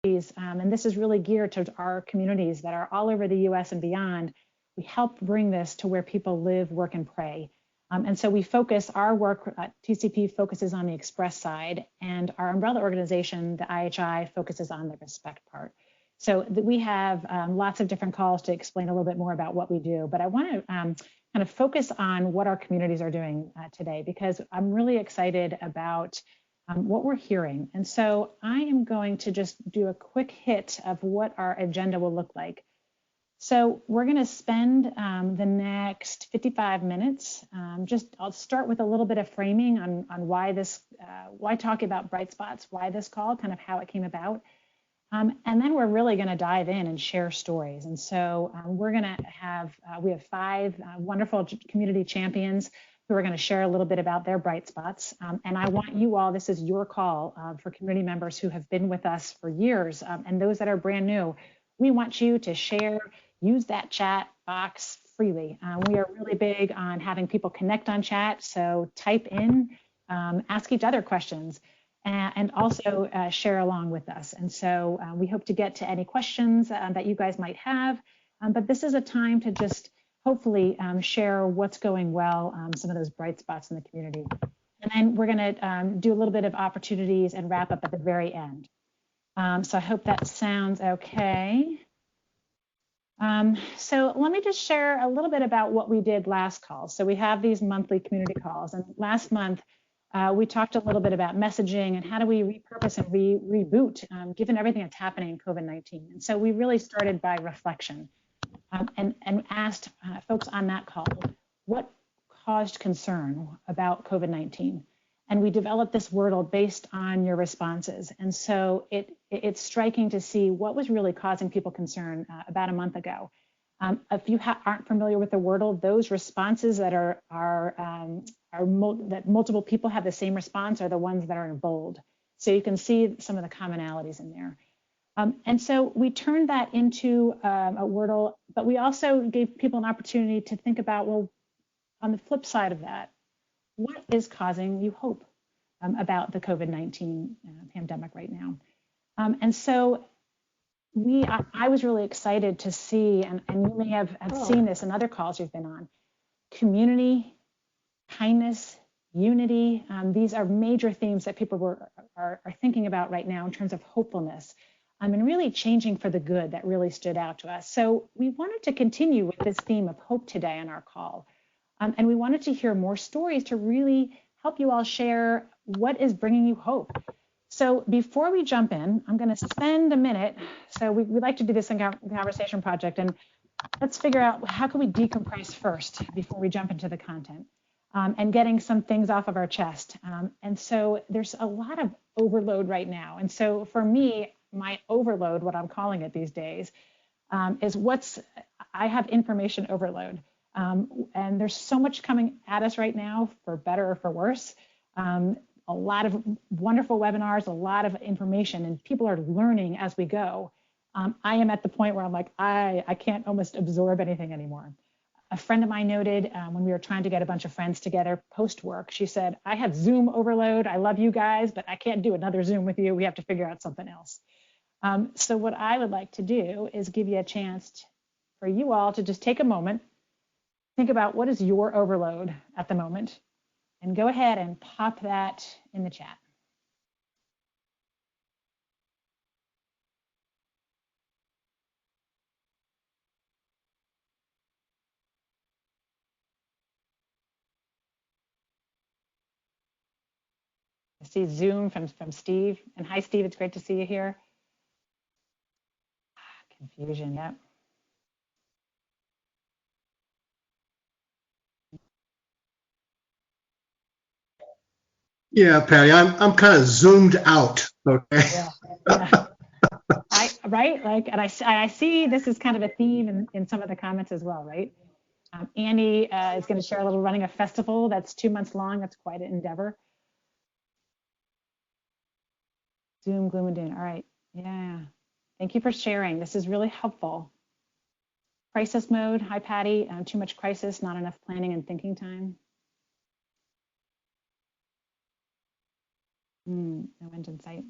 and this is really geared to our communities that are all over the US and beyond. We help bring this to where people live, work, and pray. And so we focus, our work at TCP focuses on the express side, and our umbrella organization, the IHI, focuses on the respect part. So we have lots of different calls to explain a little bit more about what we do, but I want to kind of focus on what our communities are doing today, because I'm really excited about what we're hearing. And so I am going to just do a quick hit of what our agenda will look like. So we're going to spend the next 55 minutes. I'll start with a little bit of framing on why talk about bright spots, why this call, kind of how it came about. And then we're really going to dive in and share stories. And so we're going to we have 5 wonderful community champions who are going to share a little bit about their bright spots. And I want you all, this is your call for community members who have been with us for years, and those that are brand new. We want you to share, use that chat box freely. We are really big on having people connect on chat. So type in, ask each other questions, and also share along with us. And so we hope to get to any questions that you guys might have. But this is a time to just hopefully share what's going well, some of those bright spots in the community. And then we're going to do a little bit of opportunities and wrap up at the very end. So I hope that sounds okay. So let me just share a little bit about what we did last call. So we have these monthly community calls, and last month we talked a little bit about messaging and how do we repurpose and reboot given everything that's happening in COVID-19. And so we really started by reflection. And asked folks on that call, what caused concern about COVID-19? And we developed this wordle based on your responses. And so it's striking to see what was really causing people concern about a month ago. If you aren't familiar with the wordle, those responses that that multiple people have the same response are the ones that are in bold. So you can see some of the commonalities in there. And so we turned that into a wordle, but we also gave people an opportunity to think about, well, on the flip side of that, what is causing you hope about the COVID-19 pandemic right now? And so I was really excited to see, and you may have seen this in other calls you've been on, community, kindness, unity. These are major themes that people are thinking about right now in terms of hopefulness. And really changing for the good that really stood out to us. So we wanted to continue with this theme of hope today on our call. And we wanted to hear more stories to really help you all share what is bringing you hope. So before we jump in, I'm going to spend a minute. So we like to do this in Conversation Project, and let's figure out how can we decompress first before we jump into the content, and getting some things off of our chest. And so there's a lot of overload right now. And so for me, my overload, what I'm calling it these days, is I have information overload. And there's so much coming at us right now, for better or for worse. A lot of wonderful webinars, a lot of information, and people are learning as we go. I am at the point where I'm like, I can't almost absorb anything anymore. A friend of mine noted when we were trying to get a bunch of friends together post-work, she said, I have Zoom overload. I love you guys, but I can't do another Zoom with you. We have to figure out something else. So what I would like to do is give you a chance for you all to just take a moment, think about what is your overload at the moment, and go ahead and pop that in the chat. I see Zoom from Steve. And hi, Steve, it's great to see you here. Confusion, yep. Yeah, Patty, I'm kind of zoomed out. Okay. Yeah. Right, like, and I see this is kind of a theme in some of the comments as well, right? Annie is going to share a little running a festival that's 2 months long. That's quite an endeavor. Zoom, gloom and doom. All right. Yeah. Thank you for sharing. This is really helpful. Crisis mode. Hi, Patty. Too much crisis, not enough planning and thinking time. No end in sight.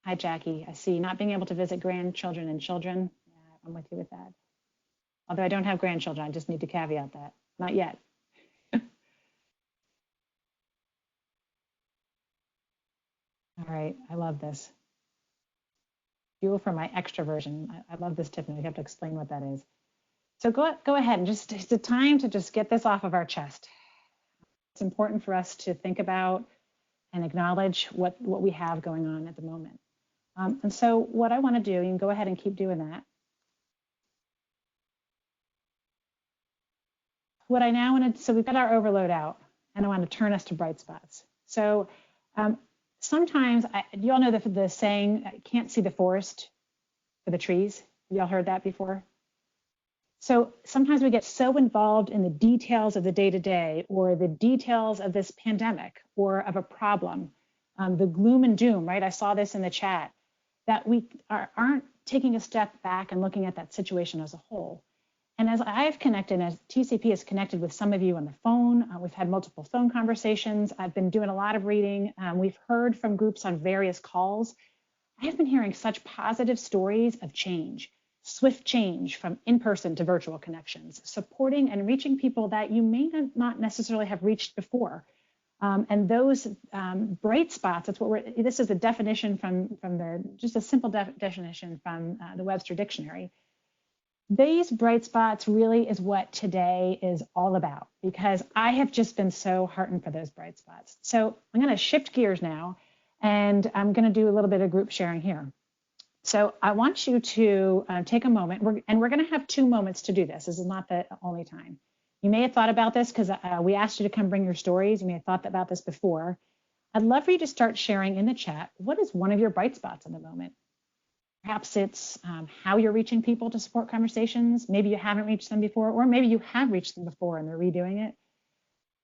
Hi, Jackie. I see not being able to visit grandchildren and children. Yeah, I'm with you with that. Although I don't have grandchildren, I just need to caveat that. Not yet. All right, I love this. Fuel for my extroversion. I love this, Tiffany. We have to explain what that is. So go ahead and just, it's a time to just get this off of our chest. It's important for us to think about and acknowledge what we have going on at the moment. And so what I want to do, you can go ahead and keep doing that. What I now want to, so we've got our overload out, and I want to turn us to bright spots. So sometimes, you all know the saying, can't see the forest for the trees. Y'all heard that before? So sometimes we get so involved in the details of the day-to-day or the details of this pandemic or of a problem, the gloom and doom, right? I saw this in the chat, that we aren't taking a step back and looking at that situation as a whole. And as I've connected, as TCP has connected with some of you on the phone, we've had multiple phone conversations. I've been doing a lot of reading. We've heard from groups on various calls. I've been hearing such positive stories of change, swift change from in-person to virtual connections, supporting and reaching people that you may not necessarily have reached before. And those bright spots, that's what this is a definition from just a simple definition from the Webster Dictionary. These bright spots really is what today is all about, because I have just been so heartened for those bright spots. So I'm going to shift gears now, and I'm going to do a little bit of group sharing here. So I want you to take a moment, and we're going to have 2 moments to do this. This is not the only time. You may have thought about this because we asked you to come bring your stories. You may have thought about this before. I'd love for you to start sharing in the chat. What is one of your bright spots in the moment? Perhaps it's how you're reaching people to support conversations. Maybe you haven't reached them before, or maybe you have reached them before and they're redoing it.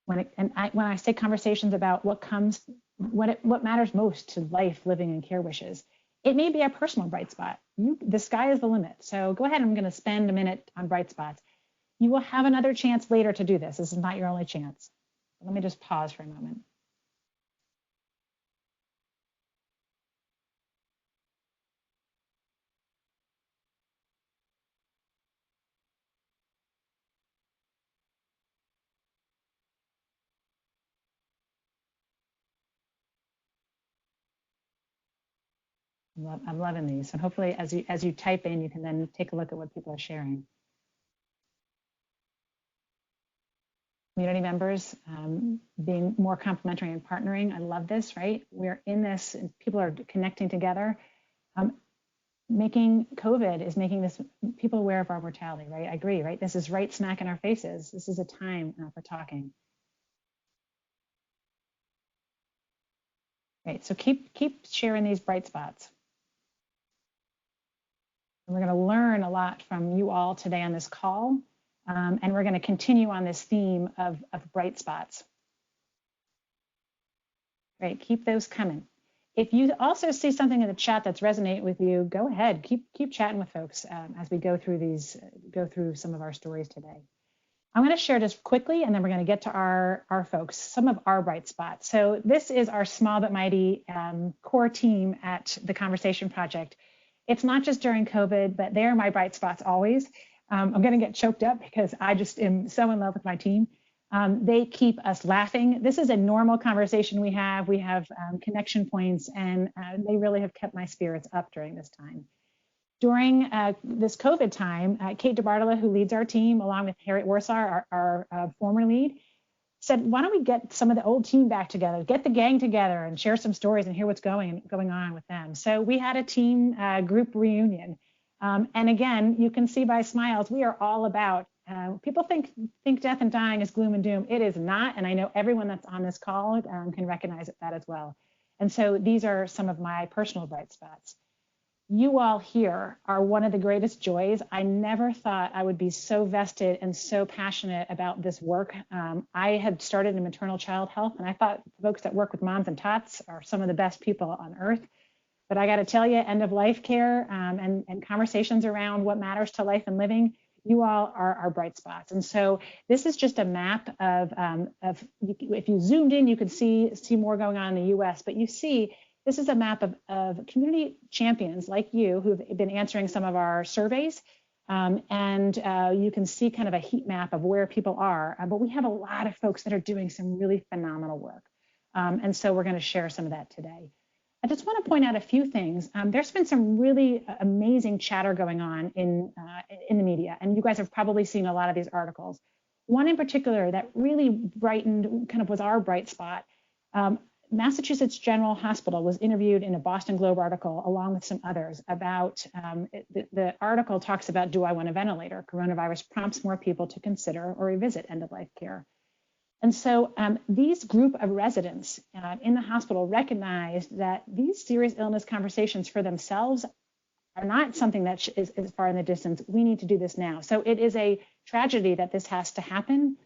When I say conversations about what matters most to life, living, and care wishes, it may be a personal bright spot. The sky is the limit. So go ahead. I'm going to spend a minute on bright spots. You will have another chance later to do this. This is not your only chance. Let me just pause for a moment. I'm loving these. And hopefully as you type in, you can then take a look at what people are sharing. Community members being more complementary and partnering. I love this, right? We're in this, and people are connecting together. Making COVID is making this people aware of our mortality, right? I agree, right? This is right smack in our faces. This is a time for talking. Right, so keep sharing these bright spots. And we're going to learn a lot from you all today on this call. And we're going to continue on this theme of bright spots. Right, keep those coming. If you also see something in the chat that's resonating with you, go ahead, keep chatting with folks as we go through some of our stories today. I'm going to share just quickly, and then we're going to get to our folks, some of our bright spots. So this is our small but mighty core team at the Conversation Project. It's not just during COVID, but they're my bright spots always. I'm going to get choked up because I just am so in love with my team. They keep us laughing. This is a normal conversation we have. We have connection points, and they really have kept my spirits up during this time. During this COVID time, Kate DeBartola, who leads our team, along with Harriet Warsaw, our former lead, said, why don't we get some of the old team back together, get the gang together and share some stories and hear what's going on with them. So we had a team group reunion. And again, you can see by smiles, we are all about, people think death and dying is gloom and doom. It is not. And I know everyone that's on this call can recognize that as well. And so these are some of my personal bright spots. You all here are one of the greatest joys. I never thought I would be so vested and so passionate about this work. I had started in maternal child health, and I thought folks that work with moms and tots are some of the best people on earth. But I got to tell you, end of life care and conversations around what matters to life and living, you all are our bright spots. And so this is just a map of if you zoomed in, you could see more going on in the US, but you see this is a map of community champions like you who've been answering some of our surveys. And you can see kind of a heat map of where people are. But we have a lot of folks that are doing some really phenomenal work. And so we're going to share some of that today. I just want to point out a few things. There's been some really amazing chatter going on in the media, and you guys have probably seen a lot of these articles. One in particular that really brightened, kind of was our bright spot. Massachusetts General Hospital was interviewed in a Boston Globe article along with some others about, the article talks about, do I want a ventilator? Coronavirus prompts more people to consider or revisit end-of-life care. And so these group of residents in the hospital recognized that these serious illness conversations for themselves are not something that is far in the distance. We need to do this now. So it is a tragedy that this has to happen,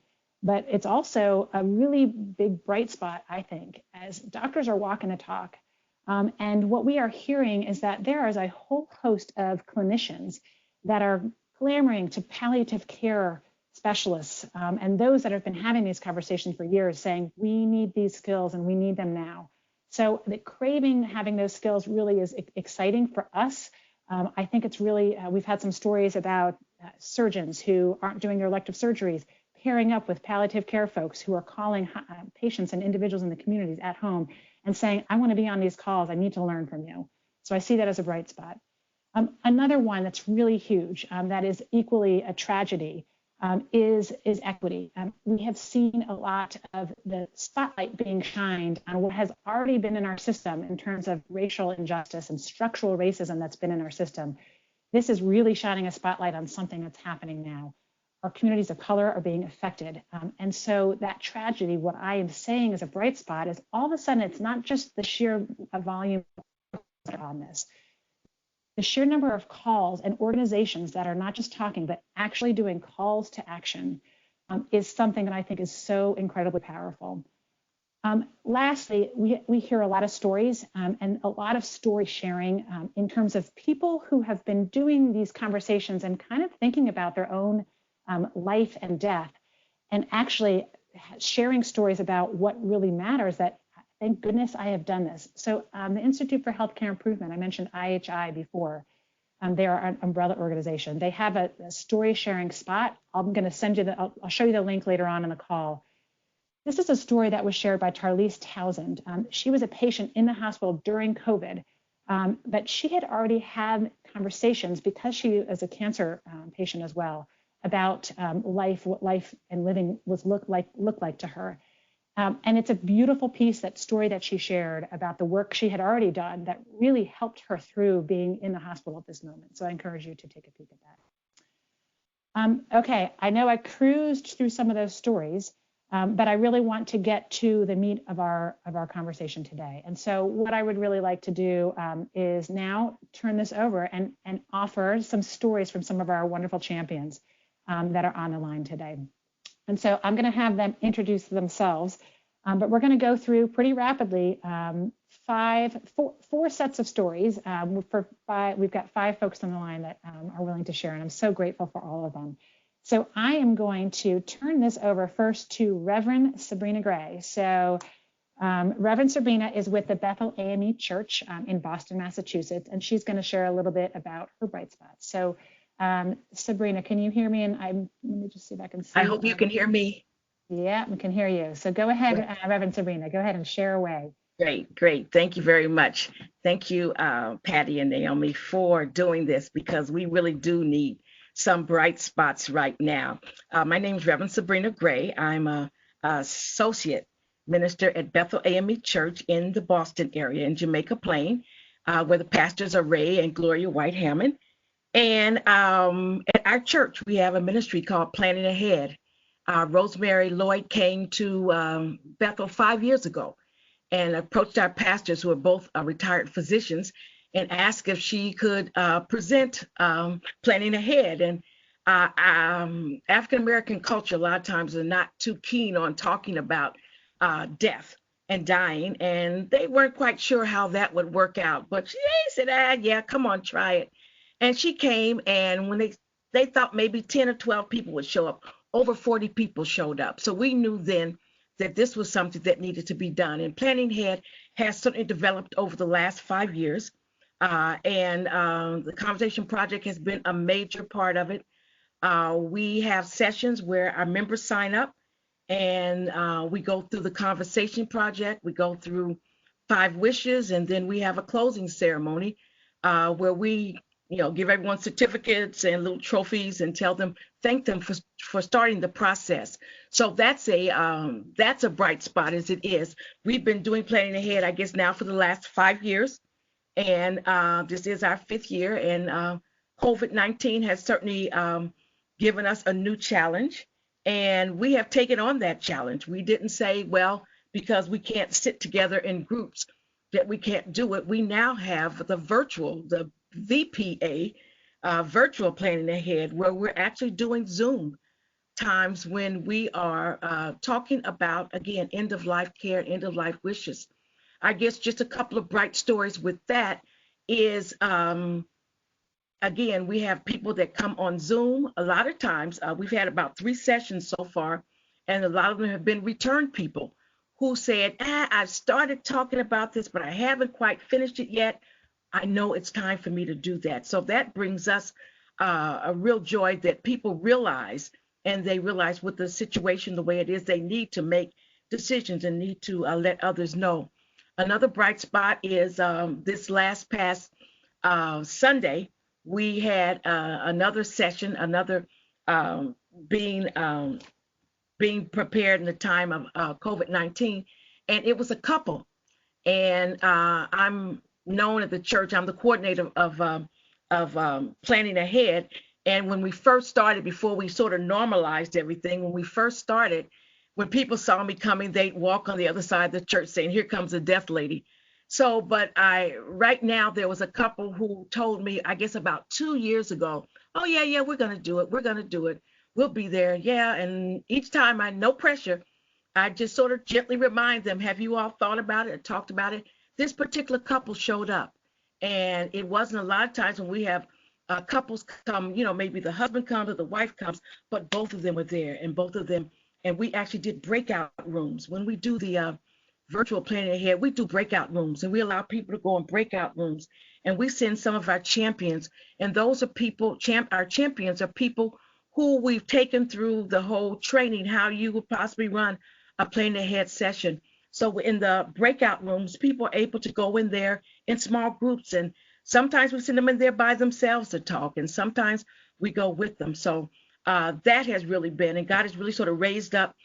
but it's also a really big bright spot, I think, as doctors are walking the talk. And what we are hearing is that there is a whole host of clinicians that are clamoring to palliative care specialists and those that have been having these conversations for years saying, we need these skills and we need them now. So the craving having those skills really is exciting for us. I think it's really, we've had some stories about surgeons who aren't doing their elective surgeries, pairing up with palliative care folks who are calling patients and individuals in the communities at home and saying, I want to be on these calls, I need to learn from you. So I see that as a bright spot. Another one that's really huge, that is equally a tragedy, is equity. We have seen a lot of the spotlight being shined on what has already been in our system in terms of racial injustice and structural racism that's been in our system. This is really shining a spotlight on something that's happening now. Our communities of color are being affected. And so that tragedy, what I am saying is a bright spot, is all of a sudden it's not just the sheer volume on this. The sheer number of calls and organizations that are not just talking, but actually doing calls to action is something that I think is so incredibly powerful. Lastly, we hear a lot of stories and a lot of story sharing in terms of people who have been doing these conversations and kind of thinking about their own life and death, and actually sharing stories about what really matters, that thank goodness I have done this. So the Institute for Healthcare Improvement, I mentioned IHI before. They are an umbrella organization. They have a story sharing spot. I'm going to send you I'll show you the link later on in the call. This is a story that was shared by Tarlise Townsend. She was a patient in the hospital during COVID, but she had already had conversations, because she is a cancer patient as well, about life, what life and living was looked like to her. And it's a beautiful piece, that story that she shared about the work she had already done that really helped her through being in the hospital at this moment. So I encourage you to take a peek at that. Okay, I know I cruised through some of those stories, but I really want to get to the meat of our conversation today. And so what I would really like to do is now turn this over and offer some stories from some of our wonderful champions that are on the line today. And so I'm going to have them introduce themselves, but we're going to go through pretty rapidly four sets of stories. We've got 5 folks on the line that are willing to share, and I'm so grateful for all of them. So I am going to turn this over first to Reverend Sabrina Gray. So Reverend Sabrina is with the Bethel AME Church in Boston, Massachusetts, and she's going to share a little bit about her bright spots. So Sabrina, can you hear me? And let me just see if I can see. I hope you can hear me. Yeah, we can hear you. So go ahead, Reverend Sabrina, go ahead and share away. Great. Thank you very much. Thank you, Patty and Naomi, for doing this, because we really do need some bright spots right now. My name is Reverend Sabrina Gray. I'm an associate minister at Bethel AME Church in the Boston area in Jamaica Plain, where the pastors are Ray and Gloria White Hammond. And at our church, we have a ministry called Planning Ahead. Rosemary Lloyd came to Bethel 5 years ago and approached our pastors, who are both retired physicians, and asked if she could present Planning Ahead. And African-American culture a lot of times are not too keen on talking about death and dying, and they weren't quite sure how that would work out. But she said, yeah, come on, try it. And she came, and when they thought maybe 10 or 12 people would show up, over 40 people showed up. So we knew then that this was something that needed to be done. And Planning Ahead has certainly developed over the last 5 years. And the Conversation Project has been a major part of it. We have sessions where our members sign up and we go through the Conversation Project. We go through 5 wishes, and then we have a closing ceremony where we give everyone certificates and little trophies and thank them for starting the process. So that's a bright spot as it is. We've been doing Planning Ahead, I guess, now for the last 5 years, and this is our 5th year. And COVID-19 has certainly given us a new challenge, and we have taken on that challenge. We didn't say, well, because we can't sit together in groups that we can't do it. We now have the VPA, virtual Planning Ahead, where we're actually doing Zoom times when we are talking about, again, end-of-life care, end-of-life wishes. I guess just a couple of bright stories with that is, again, we have people that come on Zoom. A lot of times, we've had about 3 sessions so far, and a lot of them have been return people who said, I've started talking about this, but I haven't quite finished it yet. I know it's time for me to do that. So that brings us a real joy that people realize, and they realize with the situation the way it is, they need to make decisions and need to let others know. Another bright spot is this past Sunday, we had another session, being prepared in the time of COVID-19, and it was a couple. And I'm known at the church. I'm the coordinator of Planning Ahead. And when we first started, before we sort of normalized everything, when people saw me coming, they'd walk on the other side of the church saying, "Here comes a deaf lady." So, but right now there was a couple who told me, I guess about 2 years ago, "Oh yeah, we're gonna do it. We're gonna do it. We'll be there." Yeah, and each time no pressure, I just sort of gently remind them, "Have you all thought about it or talked about it?" This particular couple showed up, and it wasn't a lot of times when we have couples come, maybe the husband comes or the wife comes, but both of them were there, and we actually did breakout rooms. When we do the virtual Planning Ahead, we do breakout rooms, and we allow people to go in breakout rooms, and we send some of our champions, and those are people, our champions are people who we've taken through the whole training, how you would possibly run a Planning Ahead session. So in the breakout rooms, people are able to go in there in small groups, and sometimes we send them in there by themselves to talk, and sometimes we go with them. So that has really been, and God has really sort of raised up,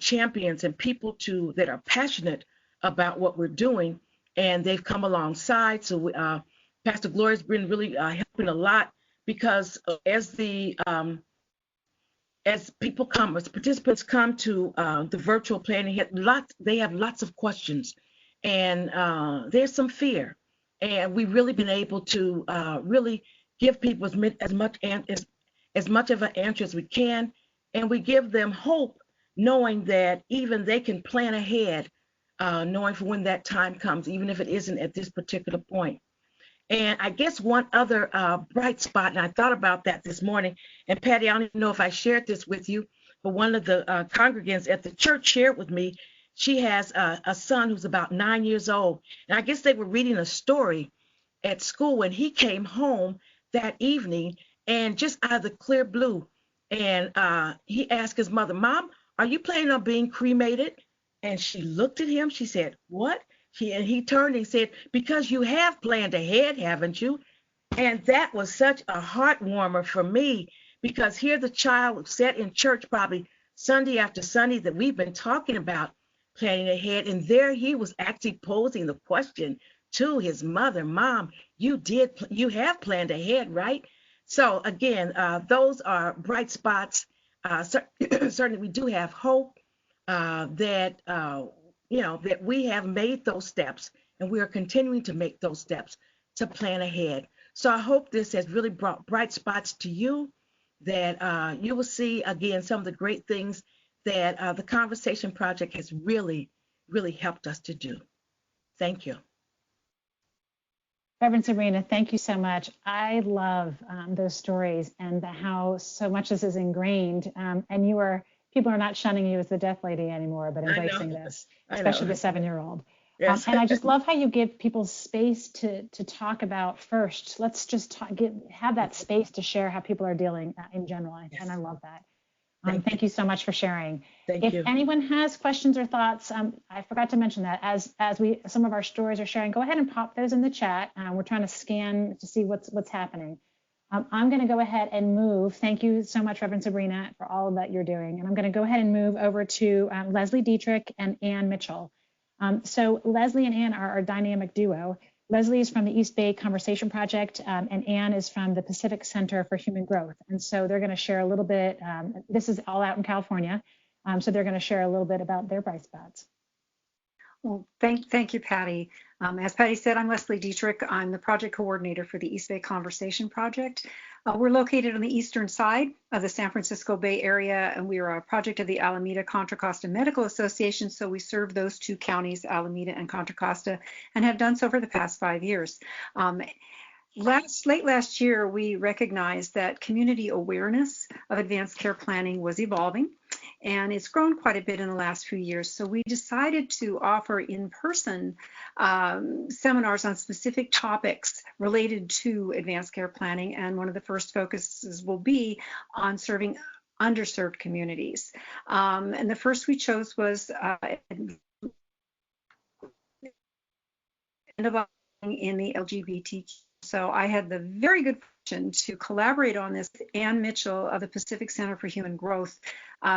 champions and people that are passionate about what we're doing, and they've come alongside. So Pastor Gloria's been really helping a lot, because as participants come to the virtual Planning Ahead, they have lots of questions, and there's some fear, and we've really been able to really give people as much of an answer as we can, and we give them hope, knowing that even they can plan ahead, knowing for when that time comes, even if it isn't at this particular point. And I guess one other bright spot, and I thought about that this morning, and Patty, I don't even know if I shared this with you, but one of the congregants at the church shared with me, she has a son who's about 9 years old. And I guess they were reading a story at school, and he came home that evening, and just out of the clear blue, and he asked his mother, "Mom, are you planning on being cremated?" And she looked at him, she said, "What?" And he turned and said, "Because you have planned ahead, haven't you?" And that was such a heart warmer for me, because here the child sat in church probably Sunday after Sunday that we've been talking about planning ahead, and there he was actually posing the question to his mother, "Mom, you have planned ahead, right?" So again, those are bright spots. Certainly we do have hope that that we have made those steps, and we are continuing to make those steps to plan ahead. So I hope this has really brought bright spots to you, that you will see, again, some of the great things that the Conversation Project has really, really helped us to do. Thank you. Reverend Sabrina, thank you so much. I love those stories, and how so much this is ingrained. And you are people are not shunning you as the death lady anymore, but embracing this, especially the 7-year-old. Yes. And I just love how you give people space to talk about first. Let's just have that space to share how people are dealing in general. Yes. And I love that. Thank you so much for sharing. If anyone has questions or thoughts, I forgot to mention that as some of our stories are sharing, go ahead and pop those in the chat. We're trying to scan to see what's happening. I'm going to go ahead and move. Thank you so much, Reverend Sabrina, for all of that you're doing. And I'm going to go ahead and move over to Leslie Dietrich and Ann Mitchell. So Leslie and Ann are our dynamic duo. Leslie is from the East Bay Conversation Project, and Ann is from the Pacific Center for Human Growth. And so they're going to share a little bit. This is all out in California. So they're going to share a little bit about their bright spots. Well, thank you, Patty. As Patty said, I'm Leslie Dietrich. I'm the project coordinator for the East Bay Conversation Project. We're located on the eastern side of the San Francisco Bay Area, and we are a project of the Alameda Contra Costa Medical Association, so we serve those two counties, Alameda and Contra Costa, and have done so for the past 5 years. Late last year, we recognized that community awareness of advanced care planning was evolving, and it's grown quite a bit in the last few years. So we decided to offer in-person seminars on specific topics related to advanced care planning, and one of the first focuses will be on serving underserved communities. And the first we chose was in the LGBTQ. So I had the very good fortune to collaborate on this with Ann Mitchell of the Pacific Center for Human Growth.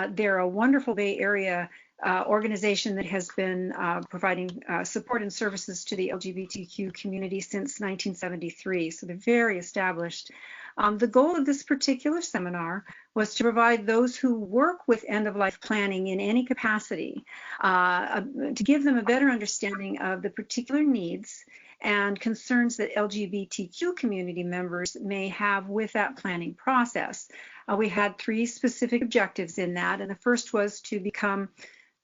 They're a wonderful Bay Area organization that has been providing support and services to the LGBTQ community since 1973. So they're very established. The goal of this particular seminar was to provide those who work with end-of-life planning in any capacity, to give them a better understanding of the particular needs and concerns that LGBTQ community members may have with that planning process. We had 3 specific objectives in that, and the first was to become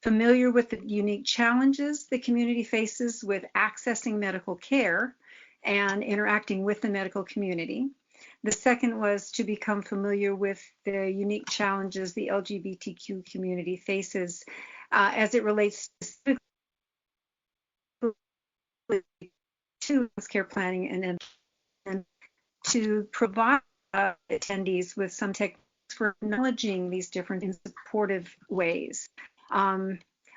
familiar with the unique challenges the community faces with accessing medical care and interacting with the medical community. The second was to become familiar with the unique challenges the LGBTQ community faces as it relates specifically to healthcare planning, and to provide attendees with some techniques for acknowledging these different and supportive ways.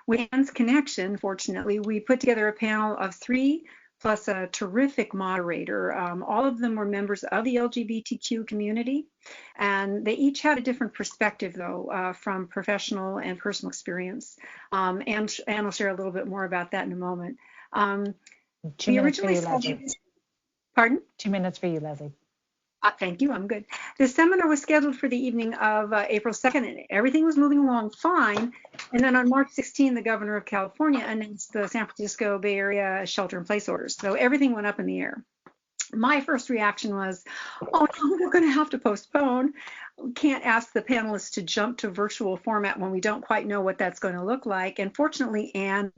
With Ann's connection, fortunately, we put together a panel of 3 plus a terrific moderator. All of them were members of the LGBTQ community, and they each had a different perspective, though, from professional and personal experience. And I'll share a little bit more about that in a moment. 2 minutes for you, Leslie. Pardon? 2 minutes for you, Leslie. Thank you. I'm good. The seminar was scheduled for the evening of April 2nd, and everything was moving along fine. And then on March 16, the governor of California announced the San Francisco Bay Area shelter-in-place orders. So everything went up in the air. My first reaction was, oh, no, we're going to have to postpone. We can't ask the panelists to jump to virtual format when we don't quite know what that's going to look like. And fortunately, Ann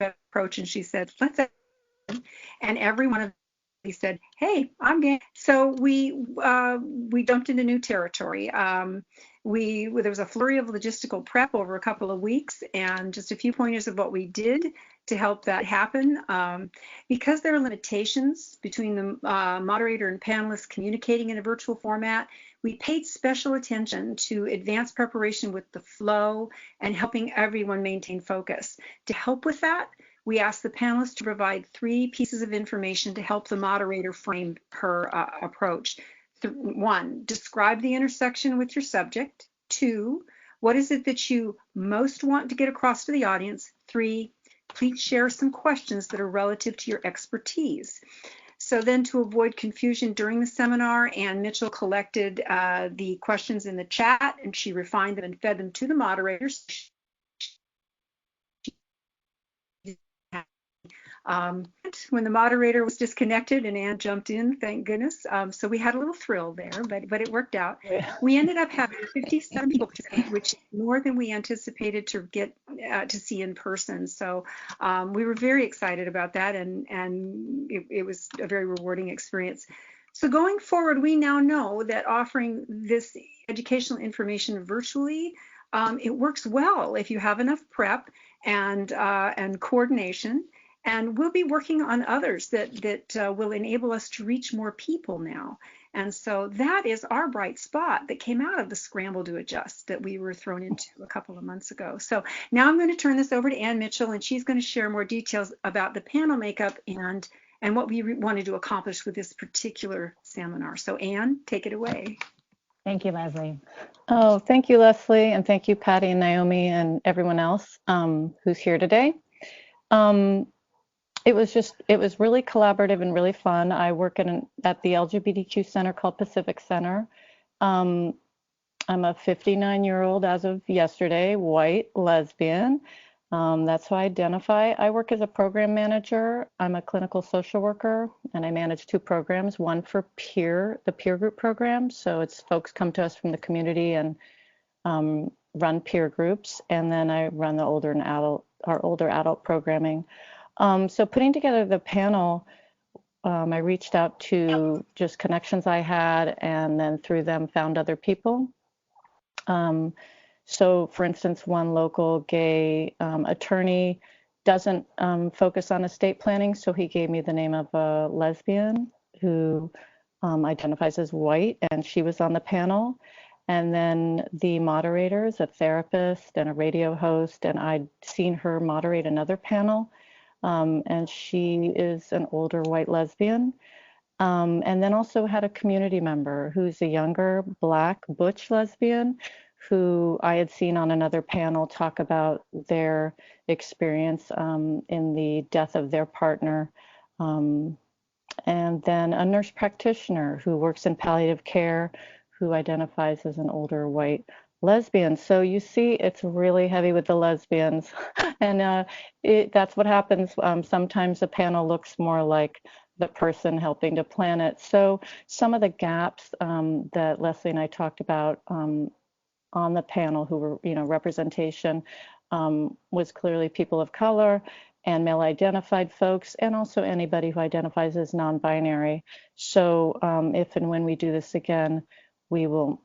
approach, and she said, let's. And every one of them said, hey, I'm game. So we jumped into new territory. There was a flurry of logistical prep over a couple of weeks, and just a few pointers of what we did to help that happen. Because there are limitations between the moderator and panelists communicating in a virtual format, we paid special attention to advanced preparation with the flow and helping everyone maintain focus. To help with that, we asked the panelists to provide 3 pieces of information to help the moderator frame her approach. 1, describe the intersection with your subject. 2, what is it that you most want to get across to the audience? 3, please share some questions that are relative to your expertise. So then, to avoid confusion during the seminar, Ann Mitchell collected the questions in the chat, and she refined them and fed them to the moderators. When the moderator was disconnected and Ann jumped in, thank goodness. So we had a little thrill there, but it worked out. Yeah. We ended up having 57 people participate, which is more than we anticipated to get to see in person. So we were very excited about that, and it was a very rewarding experience. So going forward, we now know that offering this educational information virtually, it works well if you have enough prep and coordination. And we'll be working on others that will enable us to reach more people now. And so that is our bright spot that came out of the scramble to adjust that we were thrown into a couple of months ago. So now I'm going to turn this over to Ann Mitchell, and she's going to share more details about the panel makeup and what we wanted to accomplish with this particular seminar. So Ann, take it away. Thank you, Leslie. Oh, thank you, Leslie, and thank you, Patty and Naomi and everyone else who's here today. It was really collaborative and really fun. I work at the LGBTQ center called Pacific Center. I'm a 59-year-old as of yesterday, white, lesbian. That's how I identify. I work as a program manager. I'm a clinical social worker, and I manage 2 programs, one for the peer group program. So it's folks come to us from the community and run peer groups, and then I run our older adult programming. So putting together the panel, I reached out to just connections I had, and then through them found other people. So for instance, one local gay attorney doesn't focus on estate planning, so he gave me the name of a lesbian who identifies as white, and she was on the panel. And then the moderators, a therapist and a radio host, and I'd seen her moderate another panel. And she is an older white lesbian. And then also had a community member who's a younger Black butch lesbian who I had seen on another panel talk about their experience in the death of their partner. And then a nurse practitioner who works in palliative care who identifies as an older white lesbian. So you see, it's really heavy with the lesbians. And that's what happens. Sometimes the panel looks more like the person helping to plan it. So some of the gaps that Leslie and I talked about on the panel who were, representation was clearly people of color and male identified folks, and also anybody who identifies as non-binary. So if and when we do this again, we will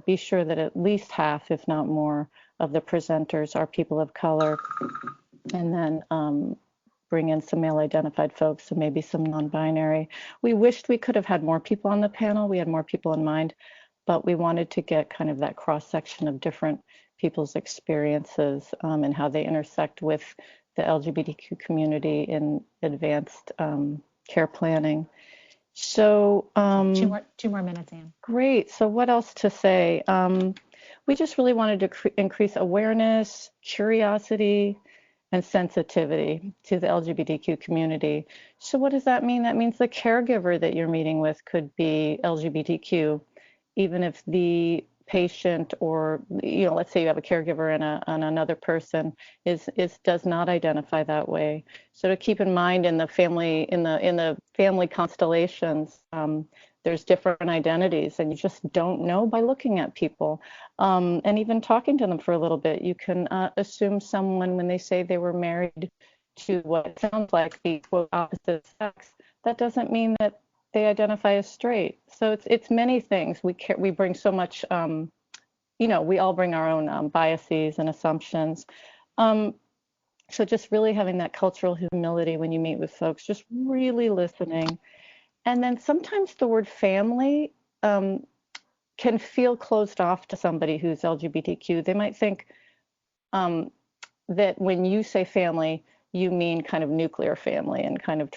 be sure that at least half, if not more, of the presenters are people of color, and then bring in some male identified folks, so maybe some non-binary. We wished we could have had more people on the panel. We had more people in mind, but we wanted to get kind of that cross-section of different people's experiences and how they intersect with the LGBTQ community in advanced care planning. So 2 more minutes, Ann. Great. So what else to say? We just really wanted to increase awareness, curiosity, and sensitivity to the LGBTQ community. So what does that mean? That means the caregiver that you're meeting with could be LGBTQ, even if the patient or, let's say you have a caregiver and another person does not identify that way. So to keep in mind in the family constellations, there's different identities, and you just don't know by looking at people. And even talking to them for a little bit, you can assume someone, when they say they were married to what sounds like the quote opposite sex, that doesn't mean that they identify as straight. So it's many things. We bring so much, we all bring our own biases and assumptions. So just really having that cultural humility when you meet with folks, just really listening. And then sometimes the word family can feel closed off to somebody who's LGBTQ. They might think that when you say family, you mean kind of nuclear family and kind of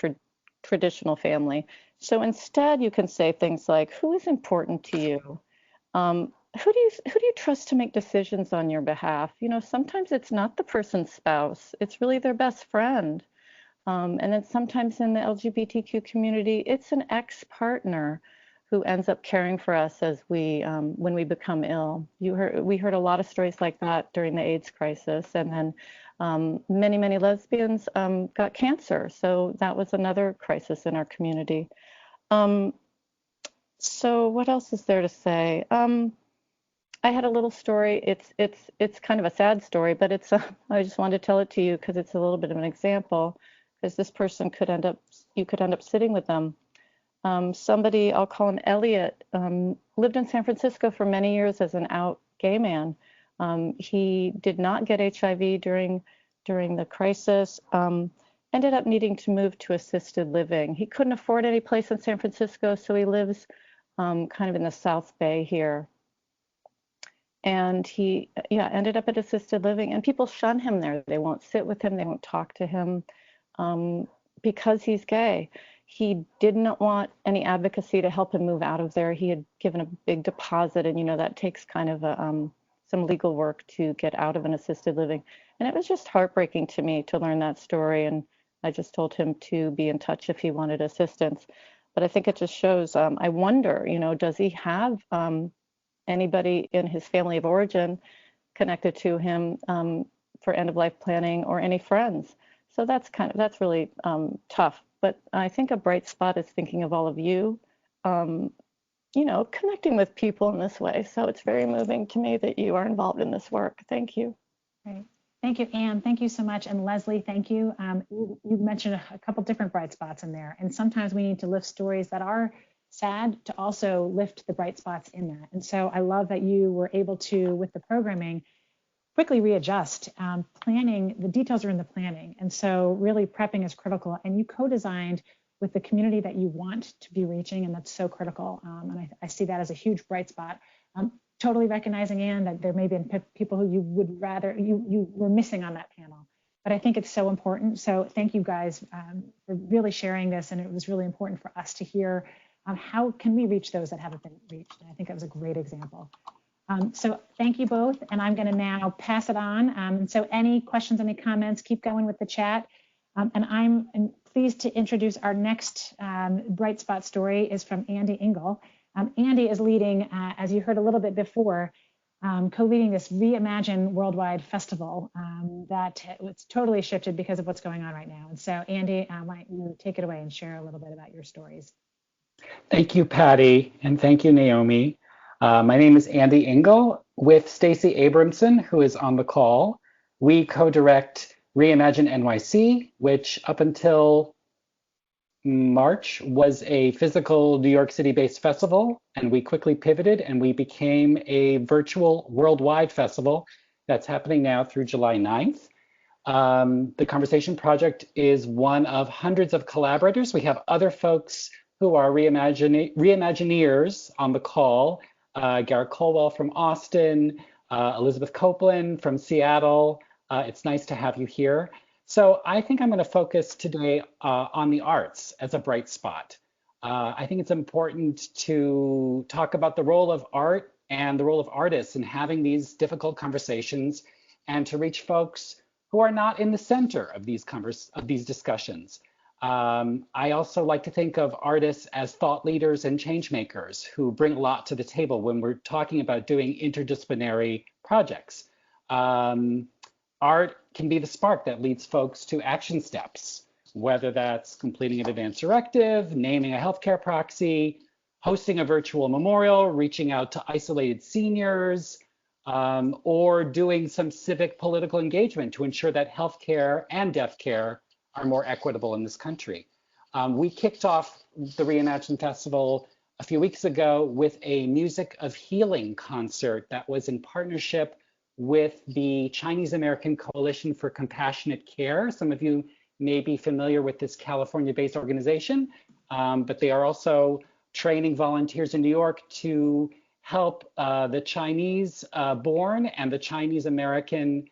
traditional family. So instead, you can say things like, who is important to you? Who do you trust to make decisions on your behalf? Sometimes it's not the person's spouse, it's really their best friend. And then sometimes in the LGBTQ community, it's an ex-partner who ends up caring for us as when we become ill. We heard a lot of stories like that during the AIDS crisis, and then many, many lesbians got cancer. So that was another crisis in our community. So what else is there to say? I had a little story. It's kind of a sad story, but I just wanted to tell it to you because it's a little bit of an example. Because this person you could end up sitting with them. Somebody, I'll call him Elliot, lived in San Francisco for many years as an out gay man. He did not get HIV during the crisis, ended up needing to move to assisted living. He couldn't afford any place in San Francisco, so he lives kind of in the South Bay here. And he ended up at assisted living, and people shun him there. They won't sit with him, they won't talk to him because he's gay. He didn't want any advocacy to help him move out of there. He had given a big deposit, and that takes kind of some legal work to get out of an assisted living. And it was just heartbreaking to me to learn that story. And I just told him to be in touch if he wanted assistance. But I think it just shows, I wonder, does he have anybody in his family of origin connected to him for end of life planning, or any friends? So that's really tough. But I think a bright spot is thinking of all of you, connecting with people in this way. So it's very moving to me that you are involved in this work. Thank you. Great. Thank you, Anne. Thank you so much. And Leslie, thank you. You mentioned a couple different bright spots in there. And sometimes we need to lift stories that are sad to also lift the bright spots in that. And so I love that you were able to, with the programming, quickly readjust. Planning, the details are in the planning. And so really prepping is critical. And you co-designed with the community that you want to be reaching, and that's so critical. And I see that as a huge bright spot. Totally recognizing, Anne, that there may be people who you would rather, you were missing on that panel. But I think it's so important. So thank you guys for really sharing this. And it was really important for us to hear how can we reach those that haven't been reached. And I think that was a great example. So thank you both. And I'm going to now pass it on. So any questions, any comments, keep going with the chat. And I'm pleased to introduce our next bright spot story is from Andy Engel. Andy is leading, as you heard a little bit before, co-leading this Reimagine Worldwide Festival that was totally shifted because of what's going on right now. And so Andy, why don't you take it away and share a little bit about your stories? Thank you, Patty, and thank you, Naomi. My name is Andy Engel with Stacey Abramson, who is on the call. We co-direct Reimagine NYC, which up until March was a physical New York City-based festival, and we quickly pivoted and we became a virtual worldwide festival that's happening now through July 9th. The Conversation Project is one of hundreds of collaborators. We have other folks who are reimagineers on the call. Garrett Colwell from Austin, Elizabeth Copeland from Seattle. It's nice to have you here. So I think I'm going to focus today on the arts as a bright spot. I think it's important to talk about the role of art and the role of artists in having these difficult conversations, and to reach folks who are not in the center of these discussions. I also like to think of artists as thought leaders and change makers who bring a lot to the table when we're talking about doing interdisciplinary projects. Art can be the spark that leads folks to action steps, whether that's completing an advance directive, naming a healthcare proxy, hosting a virtual memorial, reaching out to isolated seniors, or doing some civic political engagement to ensure that healthcare and death care are more equitable in this country. We kicked off the Reimagine Festival a few weeks ago with a Music of Healing concert that was in partnership with the Chinese American Coalition for Compassionate Care. Some of you may be familiar with this California-based organization, but they are also training volunteers in New York to help the Chinese born and the Chinese American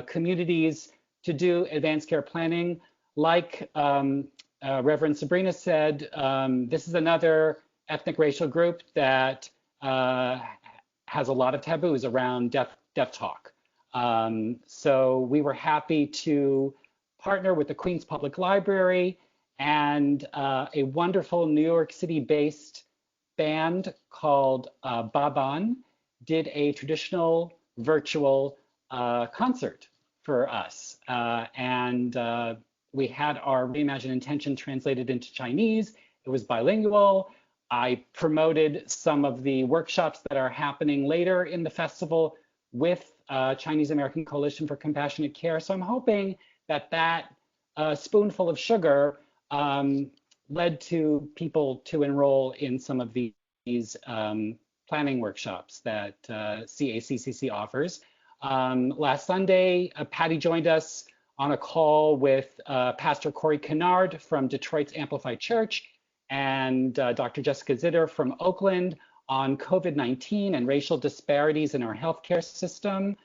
communities to do advanced care planning. Like Reverend Sabrina said, this is another ethnic racial group that has a lot of taboos around death talk. So we were happy to partner with the Queens Public Library and a wonderful New York City-based band called Baban did a traditional virtual concert for us. We had our Reimagine intention translated into Chinese. It was bilingual. I promoted some of the workshops that are happening later in the festival with Chinese American Coalition for Compassionate Care. So I'm hoping that that spoonful of sugar led to people to enroll in some of these planning workshops that CACCC offers. Last Sunday, Patty joined us on a call with Pastor Corey Kennard from Detroit's Amplified Church and Dr. Jessica Zitter from Oakland on COVID-19 and racial disparities in our healthcare system.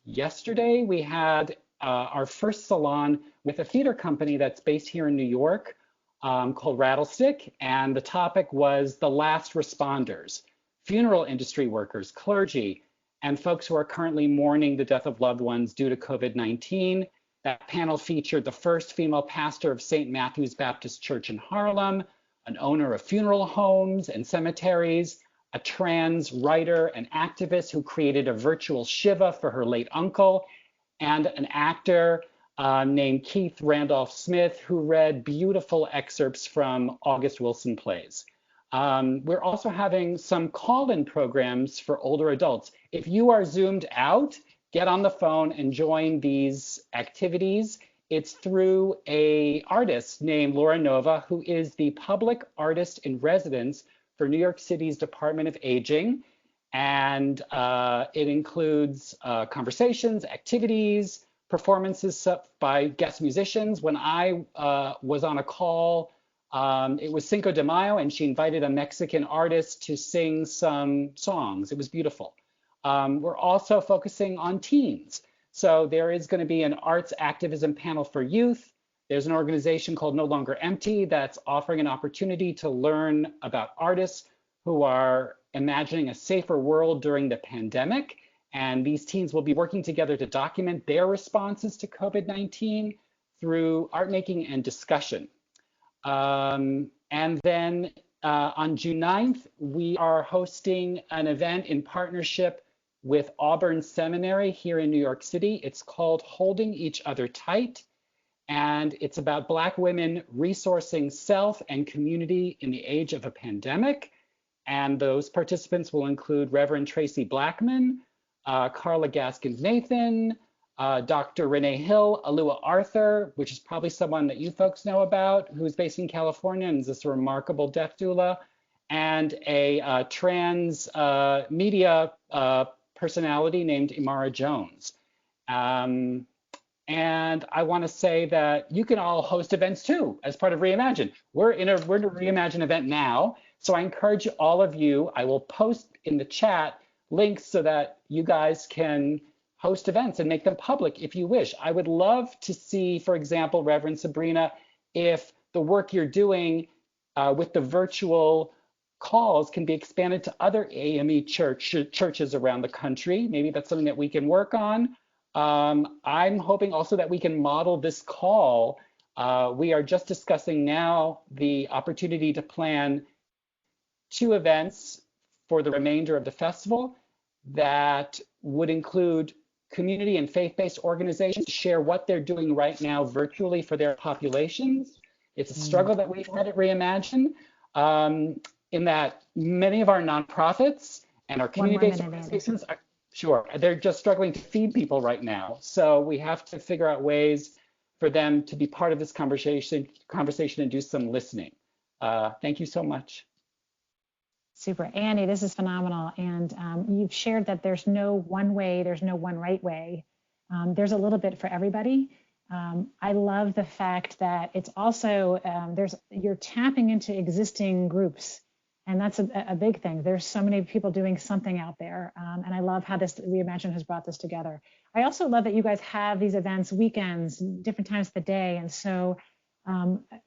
Yesterday, we had our first salon with a theater company that's based here in New York called Rattlestick, and the topic was the last responders, funeral industry workers, clergy, and folks who are currently mourning the death of loved ones due to COVID-19. That panel featured the first female pastor of St. Matthew's Baptist Church in Harlem, an owner of funeral homes and cemeteries, a trans writer and activist who created a virtual Shiva for her late uncle, and an actor named Keith Randolph Smith, who read beautiful excerpts from August Wilson plays. We're also having some call-in programs for older adults. If you are Zoomed out, get on the phone and join these activities. It's through an artist named Laura Nova, who is the public artist in residence for New York City's Department of Aging. And it includes conversations, activities, performances by guest musicians. When I was on a call, it was Cinco de Mayo, and she invited a Mexican artist to sing some songs. It was beautiful. We're also focusing on teens. So there is going to be an arts activism panel for youth. There's an organization called No Longer Empty that's offering an opportunity to learn about artists who are imagining a safer world during the pandemic. And these teens will be working together to document their responses to COVID-19 through art making and discussion. And then on June 9th, we are hosting an event in partnership with Auburn Seminary here in New York City. It's called Holding Each Other Tight, and it's about Black women resourcing self and community in the age of a pandemic. And those participants will include Reverend Tracy Blackman, Carla Gaskins-Nathan, Dr. Renee Hill, Alua Arthur, which is probably someone that you folks know about, who's based in California and is this remarkable death doula, and a trans media personality named Imara Jones. And I want to say that you can all host events too as part of Reimagine. We're in a Reimagine event now, so I encourage all of you. I will post in the chat links so that you guys can host events and make them public if you wish. I would love to see, for example, Reverend Sabrina, if the work you're doing with the virtual calls can be expanded to other AME churches around the country. Maybe that's something that we can work on. I'm hoping also that we can model this call. We are just discussing now the opportunity to plan 2 events for the remainder of the festival that would include community and faith-based organizations to share what they're doing right now virtually for their populations. It's a struggle that we've had at Reimagine, in that many of our nonprofits and our community-based organizations are, they're just struggling to feed people right now. So we have to figure out ways for them to be part of this conversation and do some listening. Thank you so much. Super. Annie, this is phenomenal. And you've shared that there's no one way, there's no one right way. There's a little bit for everybody. I love the fact that it's also, you're tapping into existing groups. And that's a big thing. There's so many people doing something out there. And I love how this Reimagine has brought this together. I also love that you guys have these events, weekends, different times of the day. And so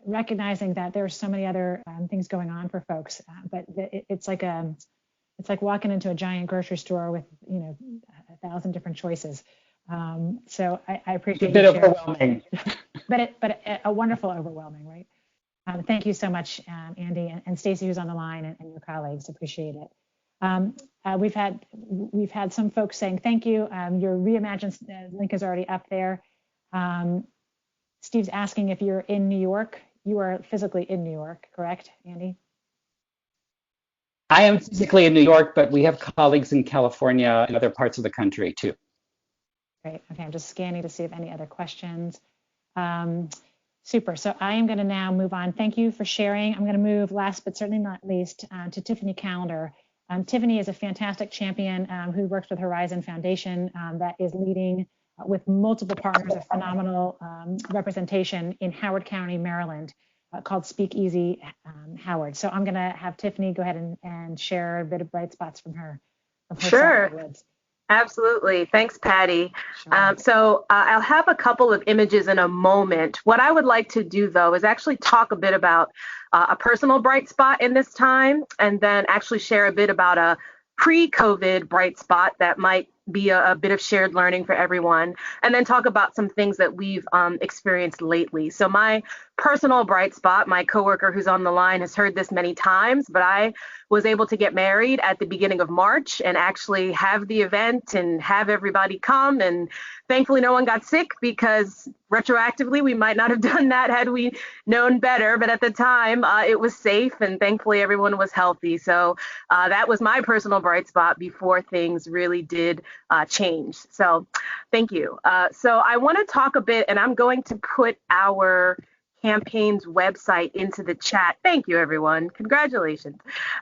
recognizing that there's so many other things going on for folks, but it's like walking into a giant grocery store with 1,000 different choices. So I appreciate it's a bit overwhelming, but a wonderful overwhelming, right? Thank you so much, Andy and Stacey, who's on the line, and your colleagues. Appreciate it. We've had some folks saying thank you. Your Reimagine link is already up there. Steve's asking if you're in New York. You are physically in New York, correct, Andy? I am physically in New York, but we have colleagues in California and other parts of the country too. Great. Okay, I'm just scanning to see if any other questions. Super. So I am going to now move on. Thank you for sharing. I'm going to move last but certainly not least to Tiffany Callender. Tiffany is a fantastic champion who works with Horizon Foundation that is leading with multiple partners, a phenomenal representation in Howard County, Maryland, called Speak Easy Howard. So I'm going to have Tiffany go ahead and share a bit of bright spots from her. Sure. Absolutely. Thanks, Patty. Sure. I'll have a couple of images in a moment. What I would like to do, though, is actually talk a bit about a personal bright spot in this time, and then actually share a bit about a pre-COVID bright spot that might be a bit of shared learning for everyone, and then talk about some things that we've experienced lately. So my personal bright spot, my coworker who's on the line has heard this many times, but I was able to get married at the beginning of March and actually have the event and have everybody come. And thankfully no one got sick, because retroactively we might not have done that had we known better. But at the time it was safe, and thankfully everyone was healthy. So that was my personal bright spot before things really did change. So thank you. So I want to talk a bit, and I'm going to put our campaign's website into the chat. Thank you, everyone. Congratulations.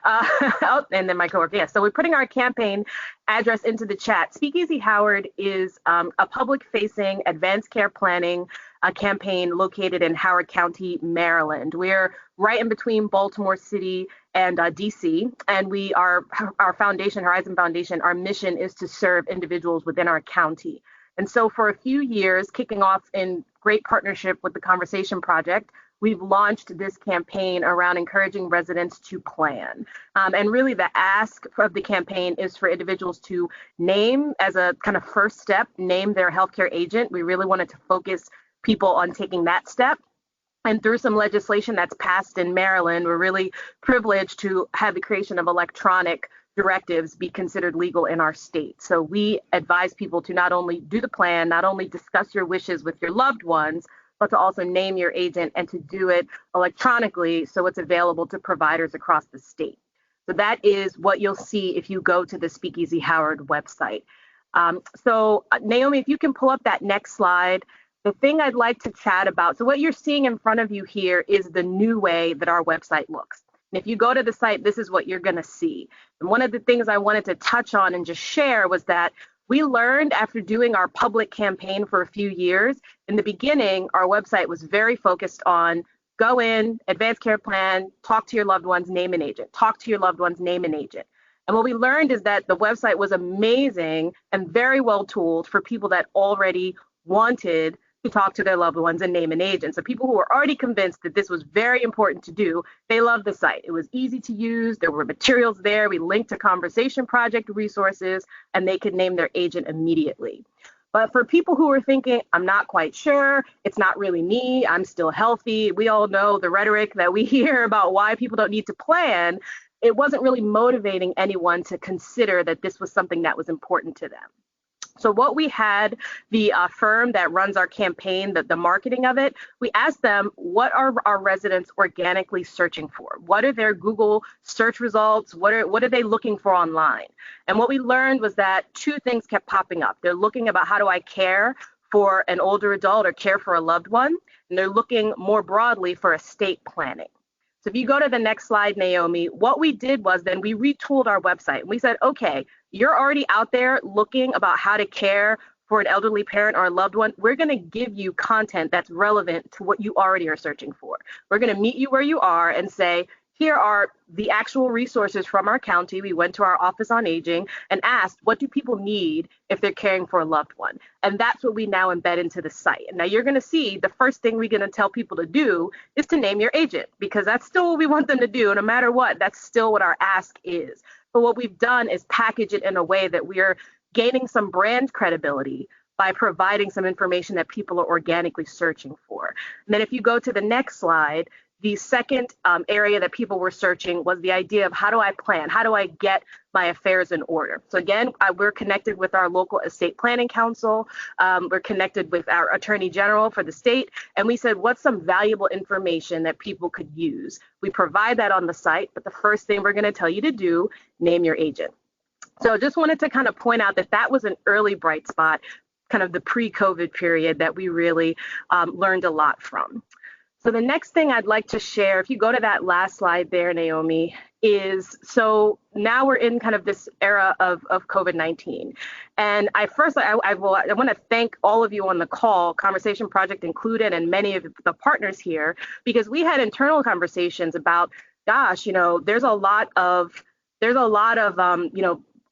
And then my coworker. Yeah, so we're putting our campaign address into the chat. Speakeasy Howard is a public-facing advanced care planning campaign located in Howard County, Maryland. We're right in between Baltimore City and DC, and we are our foundation, Horizon Foundation. Our mission is to serve individuals within our county. And so for a few years, kicking off in great partnership with the Conversation Project, we've launched this campaign around encouraging residents to plan. And really the ask of the campaign is for individuals to name, as a kind of first step, name their healthcare agent. We really wanted to focus people on taking that step. And through some legislation that's passed in Maryland, we're really privileged to have the creation of electronic directives be considered legal in our state. So we advise people to not only do the plan, not only discuss your wishes with your loved ones, but to also name your agent and to do it electronically so it's available to providers across the state. So that is what you'll see if you go to the Speakeasy Howard website. So Naomi, if you can pull up that next slide. The thing I'd like to chat about, so what you're seeing in front of you here is the new way that our website looks. And if you go to the site, this is what you're going to see. And one of the things I wanted to touch on and just share was that we learned after doing our public campaign for a few years, in the beginning, our website was very focused on go in, advanced care plan, talk to your loved ones, name an agent, talk to your loved ones, name an agent. And what we learned is that the website was amazing and very well tooled for people that already wanted to talk to their loved ones and name an agent. So people who were already convinced that this was very important to do, they loved the site. It was easy to use. There were materials there. We linked to Conversation Project resources, and they could name their agent immediately. But for people who were thinking, I'm not quite sure, it's not really me, I'm still healthy, we all know the rhetoric that we hear about why people don't need to plan, it wasn't really motivating anyone to consider that this was something that was important to them. So what we had, the firm that runs our campaign, the marketing of it, we asked them, what are our residents organically searching for? What are their Google search results? What are they looking for online? And what we learned was that two things kept popping up. They're looking about how do I care for an older adult or care for a loved one? And they're looking more broadly for estate planning. So if you go to the next slide, Naomi, what we did was then we retooled our website. And we said, okay, you're already out there looking about how to care for an elderly parent or a loved one. We're going to give you content that's relevant to what you already are searching for. We're going to meet you where you are and say, here are the actual resources from our county. We went to our Office on Aging and asked, what do people need if they're caring for a loved one? And that's what we now embed into the site. And now you're going to see the first thing we're going to tell people to do is to name your agent, because that's still what we want them to do. No matter what, that's still what our ask is. But what we've done is package it in a way that we are gaining some brand credibility by providing some information that people are organically searching for. And then if you go to the next slide, the second area that people were searching was the idea of how do I plan? How do I get my affairs in order? So again, we're connected with our local estate planning council. We're connected with our attorney general for the state. And we said, what's some valuable information that people could use? We provide that on the site, but the first thing we're going to tell you to do, name your agent. So just wanted to kind of point out that was an early bright spot, kind of the pre-COVID period that we really learned a lot from. So the next thing I'd like to share, if you go to that last slide there, Naomi, is so now we're in kind of this era of COVID-19. And I want to thank all of you on the call, Conversation Project included, and many of the partners here, because we had internal conversations about, gosh, there's a lot of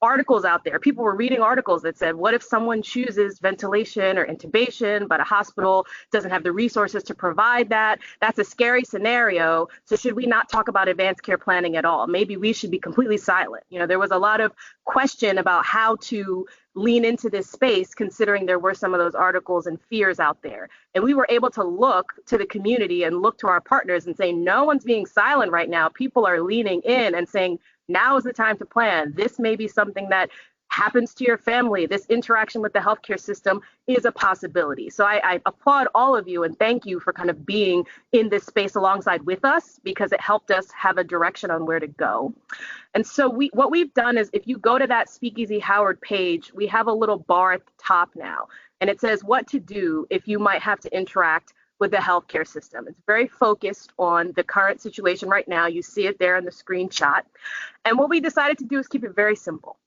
articles out there. People were reading articles that said, what if someone chooses ventilation or intubation, but a hospital doesn't have the resources to provide that? That's a scary scenario. So should we not talk about advanced care planning at all? Maybe we should be completely silent. There was a lot of question about how to lean into this space, considering there were some of those articles and fears out there. And we were able to look to the community and look to our partners and say, no one's being silent right now. People are leaning in and saying, now is the time to plan. This may be something that happens to your family. This interaction with the healthcare system is a possibility. So I applaud all of you and thank you for kind of being in this space alongside with us, because it helped us have a direction on where to go. And so what we've done is, if you go to that Speakeasy Howard page, we have a little bar at the top now, and it says what to do if you might have to interact with the healthcare system. It's very focused on the current situation right now. You see it there in the screenshot. And what we decided to do is keep it very simple.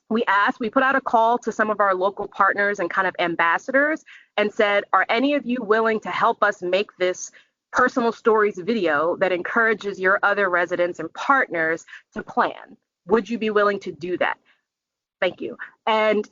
We put out a call to some of our local partners and kind of ambassadors and said, are any of you willing to help us make this personal stories video that encourages your other residents and partners to plan? Would you be willing to do that? Thank you. And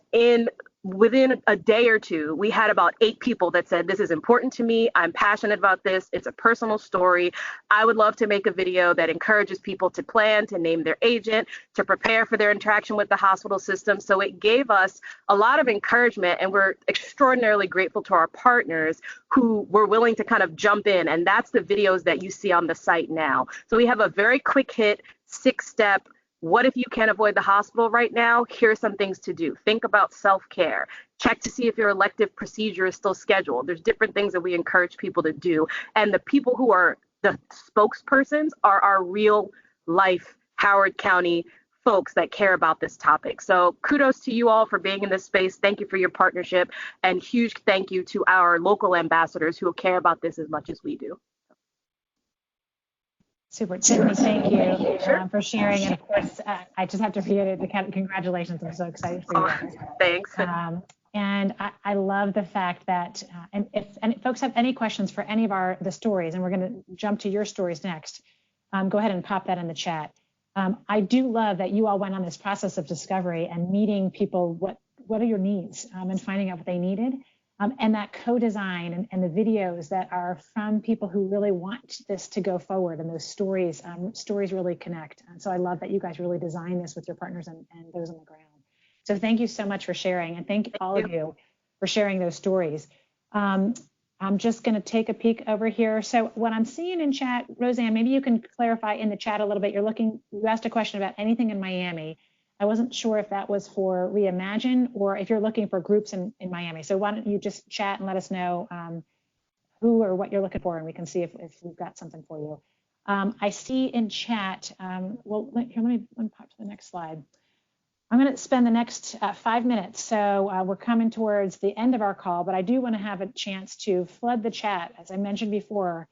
within a day or two, we had about 8 people that said, this is important to me. I'm passionate about this. It's a personal story. I would love to make a video that encourages people to plan, to name their agent, to prepare for their interaction with the hospital system. So it gave us a lot of encouragement, and we're extraordinarily grateful to our partners who were willing to kind of jump in. And that's the videos that you see on the site now. So we have a very quick hit, 6-step. What if you can't avoid the hospital right now? Here are some things to do. Think about self-care. Check to see if your elective procedure is still scheduled. There's different things that we encourage people to do. And the people who are the spokespersons are our real life Howard County folks that care about this topic. So kudos to you all for being in this space. Thank you for your partnership, and huge thank you to our local ambassadors who care about this as much as we do. Super. Tiffany, thank you for sharing. And of course, I just have to reiterate the congratulations. I'm so excited for you guys. Thanks. And I love the fact that, and if folks have any questions for any of the stories, and we're going to jump to your stories next, go ahead and pop that in the chat. I do love that you all went on this process of discovery and meeting people, what are your needs, and finding out what they needed. And that co-design and the videos that are from people who really want this to go forward, and those stories really connect. And so I love that you guys really designed this with your partners and those on the ground. So thank you so much for sharing, and thank all of you for sharing those stories. I'm just going to take a peek over here. So what I'm seeing in chat, Roseanne, maybe you can clarify in the chat a little bit. You asked a question about anything in Miami. I wasn't sure if that was for Reimagine or if you're looking for groups in Miami. So why don't you just chat and let us know who or what you're looking for, and we can see if we've got something for you. I see in chat, well, let me pop to the next slide. I'm going to spend the next 5 minutes. So we're coming towards the end of our call, but I do want to have a chance to flood the chat, as I mentioned before,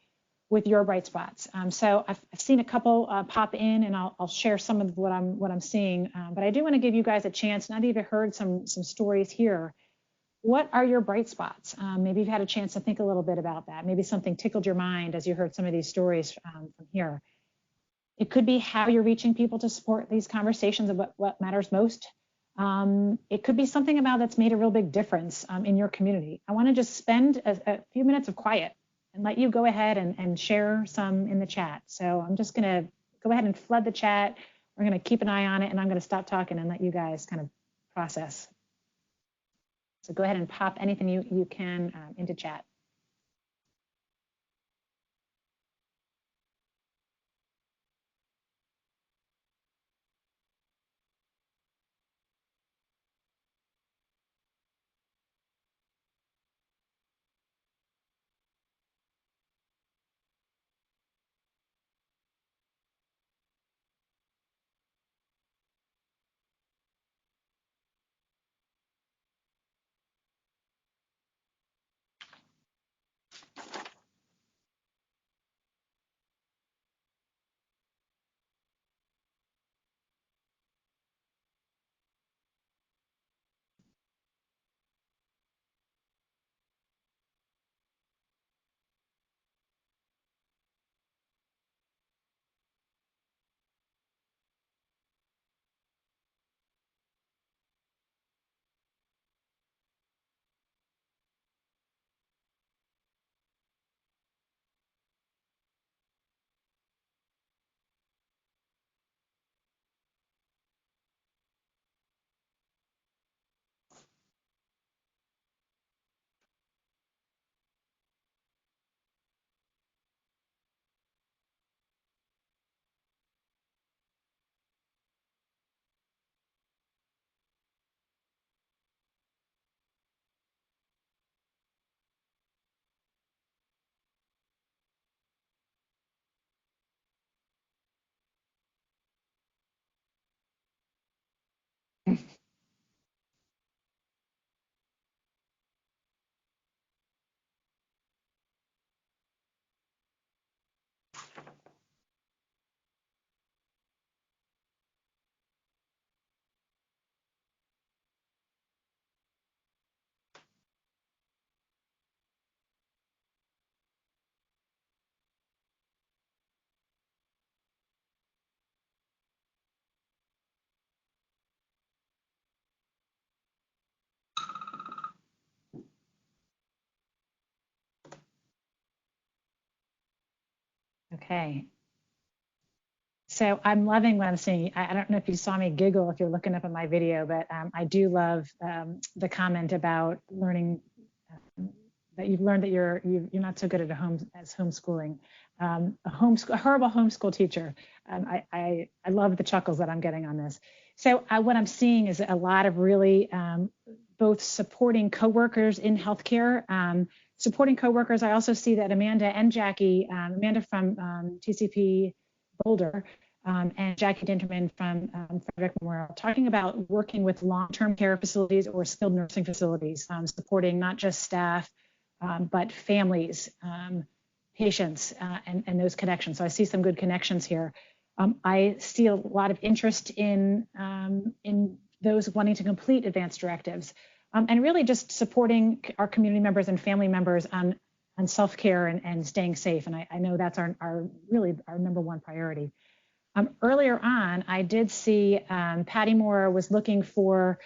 with your bright spots. So I've seen a couple pop in, and I'll share some of what I'm seeing. But I do want to give you guys a chance. Now that you've heard some stories here, what are your bright spots? Maybe you've had a chance to think a little bit about that. Maybe something tickled your mind as you heard some of these stories from here. It could be how you're reaching people to support these conversations about what matters most. It could be something about that's made a real big difference in your community. I want to just spend a few minutes of quiet and let you go ahead and share some in the chat. So I'm just going to go ahead and flood the chat. We're going to keep an eye on it, and I'm going to stop talking and let you guys kind of process. So go ahead and pop anything you can into chat. Okay. So I'm loving what I'm seeing. I don't know if you saw me giggle if you're looking up at my video, but I do love the comment about learning that you've learned that you're not so good at homeschooling. A horrible homeschool teacher. I love the chuckles that I'm getting on this. So what I'm seeing is a lot of really both supporting coworkers in healthcare, supporting coworkers. I also see that Amanda and Jackie, Amanda from TCP Boulder, and Jackie Dinterman from Frederick Memorial, talking about working with long-term care facilities or skilled nursing facilities, supporting not just staff, but families, patients, and those connections. So I see some good connections here. I see a lot of interest in those wanting to complete advanced directives, and really just supporting our community members and family members on self-care and staying safe. And I know that's our number one priority. Earlier on, I did see Patty Moore was looking for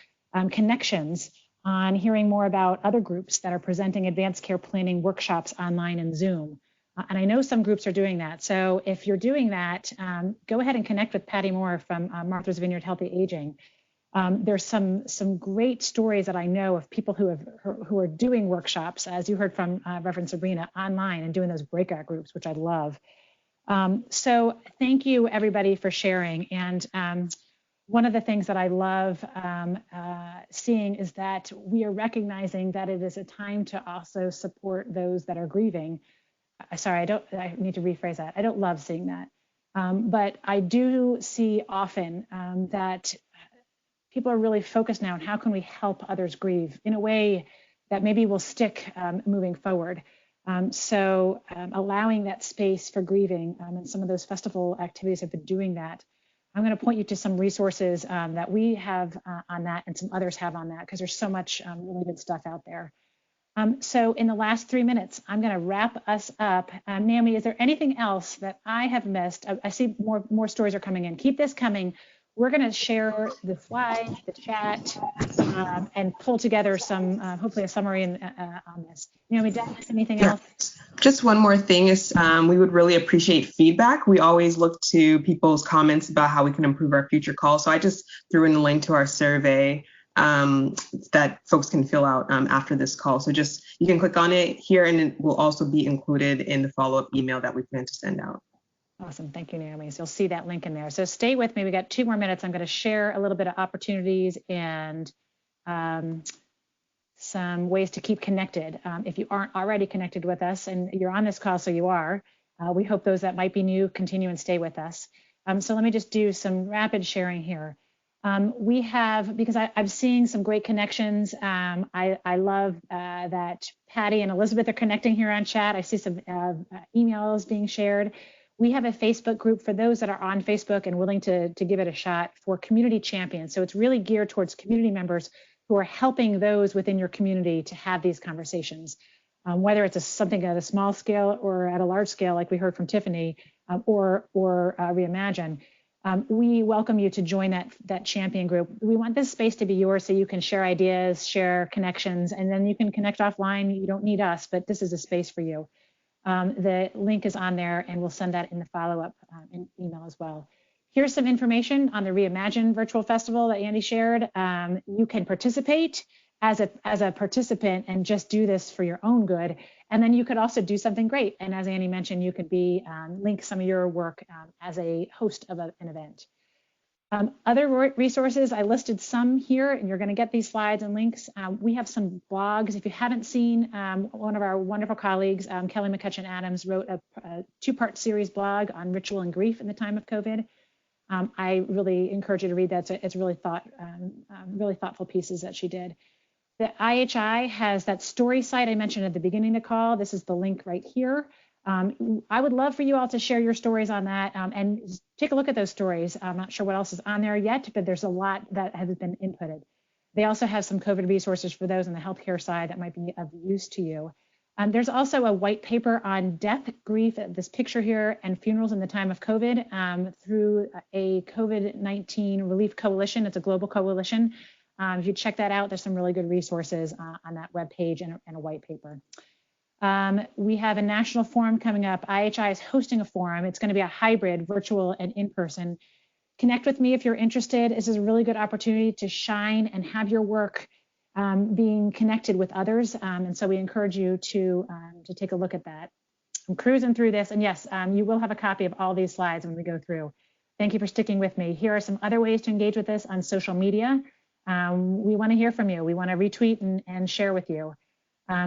connections on hearing more about other groups that are presenting advanced care planning workshops online and Zoom. And I know some groups are doing that. So if you're doing that, go ahead and connect with Patty Moore from Martha's Vineyard Healthy Aging. There's some great stories that I know of people who are doing workshops, as you heard from Reverend Sabrina, online and doing those breakout groups, which I love. So thank you, everybody, for sharing. And one of the things that I love seeing is that we are recognizing that it is a time to also support those that are grieving. Sorry, I need to rephrase that. I don't love seeing that. But I do see often that people are really focused now on how can we help others grieve in a way that maybe will stick moving forward. So allowing that space for grieving, and some of those festival activities have been doing that. I'm going to point you to some resources that we have on that and some others have on that, because there's so much really good stuff out there. So in the last 3 minutes, I'm going to wrap us up. Naomi, is there anything else that I have missed? I see more stories are coming in. Keep this coming. We're going to share the slides, the chat, and pull together some, hopefully a summary on this. Naomi, did I miss anything else? Just one more thing is we would really appreciate feedback. We always look to people's comments about how we can improve our future calls. So I just threw in the link to our survey that folks can fill out after this call. So just, you can click on it here, and it will also be included in the follow-up email that we plan to send out. Awesome. Thank you, Naomi. So you'll see that link in there. So stay with me. We got 2 more minutes. I'm going to share a little bit of opportunities and some ways to keep connected. If you aren't already connected with us, and you're on this call, so you are, we hope those that might be new continue and stay with us. So let me just do some rapid sharing here. We have, because I'm seeing some great connections. I love that Patty and Elizabeth are connecting here on chat. I see some emails being shared. We have a Facebook group for those that are on Facebook and willing to give it a shot for community champions. So it's really geared towards community members who are helping those within your community to have these conversations, whether it's something at a small scale or at a large scale, like we heard from Tiffany, or Reimagine. We welcome you to join that champion group. We want this space to be yours so you can share ideas, share connections, and then you can connect offline. You don't need us, but this is a space for you. The link is on there, and we'll send that in the follow-up in email as well. Here's some information on the Reimagine virtual festival that Andy shared. You can participate as a participant and just do this for your own good. And then you could also do something great. And as Andy mentioned, you could link some of your work as a host of an event. Other resources, I listed some here, and you're going to get these slides and links. We have some blogs. If you haven't seen, one of our wonderful colleagues, Kelly McCutcheon Adams, wrote a 2-part series blog on ritual and grief in the time of COVID. I really encourage you to read that. It's really thoughtful pieces that she did. The IHI has that story site I mentioned at the beginning of the call. This is the link right here. I would love for you all to share your stories on that and take a look at those stories. I'm not sure what else is on there yet, but there's a lot that has been inputted. They also have some COVID resources for those on the healthcare side that might be of use to you. There's also a white paper on death, grief, this picture here, and funerals in the time of COVID through a COVID-19 Relief Coalition. It's a global coalition. If you check that out, there's some really good resources on that webpage and a white paper. We have a national forum coming up. IHI is hosting a forum. It's going to be a hybrid, virtual and in-person. Connect with me if you're interested. This is a really good opportunity to shine and have your work being connected with others. And so we encourage you to take a look at that. I'm cruising through this. And yes, you will have a copy of all these slides when we go through. Thank you for sticking with me. Here are some other ways to engage with us on social media. We want to hear from you. We want to retweet and share with you.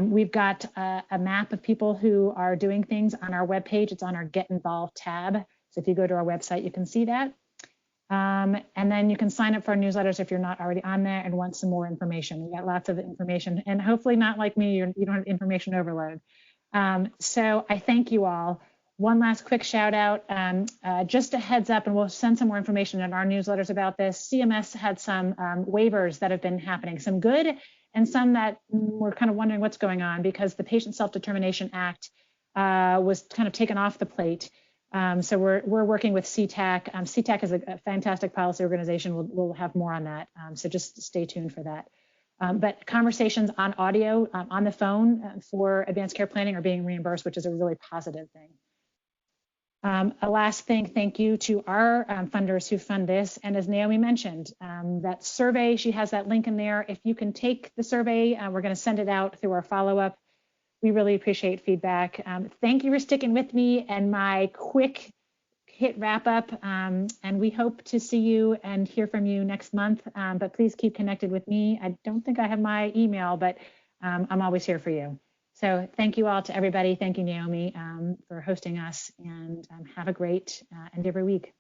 We've got a map of people who are doing things on our webpage. It's on our Get Involved tab. So if you go to our website, you can see that. And then you can sign up for our newsletters if you're not already on there and want some more information. We got lots of information, and hopefully not like me, you don't have information overload. So I thank you all. One last quick shout out, just a heads up, and we'll send some more information in our newsletters about this. CMS had some waivers that have been happening, some good and some that we're kind of wondering what's going on because the Patient Self-Determination Act was kind of taken off the plate. So we're working with CTAC. CTAC is a fantastic policy organization. We'll have more on that. So just stay tuned for that. But conversations on audio, on the phone for advanced care planning are being reimbursed, which is a really positive thing. A last thing, thank you to our funders who fund this. And as Naomi mentioned, that survey, she has that link in there. If you can take the survey, we're going to send it out through our follow-up. We really appreciate feedback. Thank you for sticking with me and my quick hit wrap up. And we hope to see you and hear from you next month. But please keep connected with me. I don't think I have my email, but I'm always here for you. So thank you all to everybody. Thank you, Naomi, for hosting us, and have a great end of every week.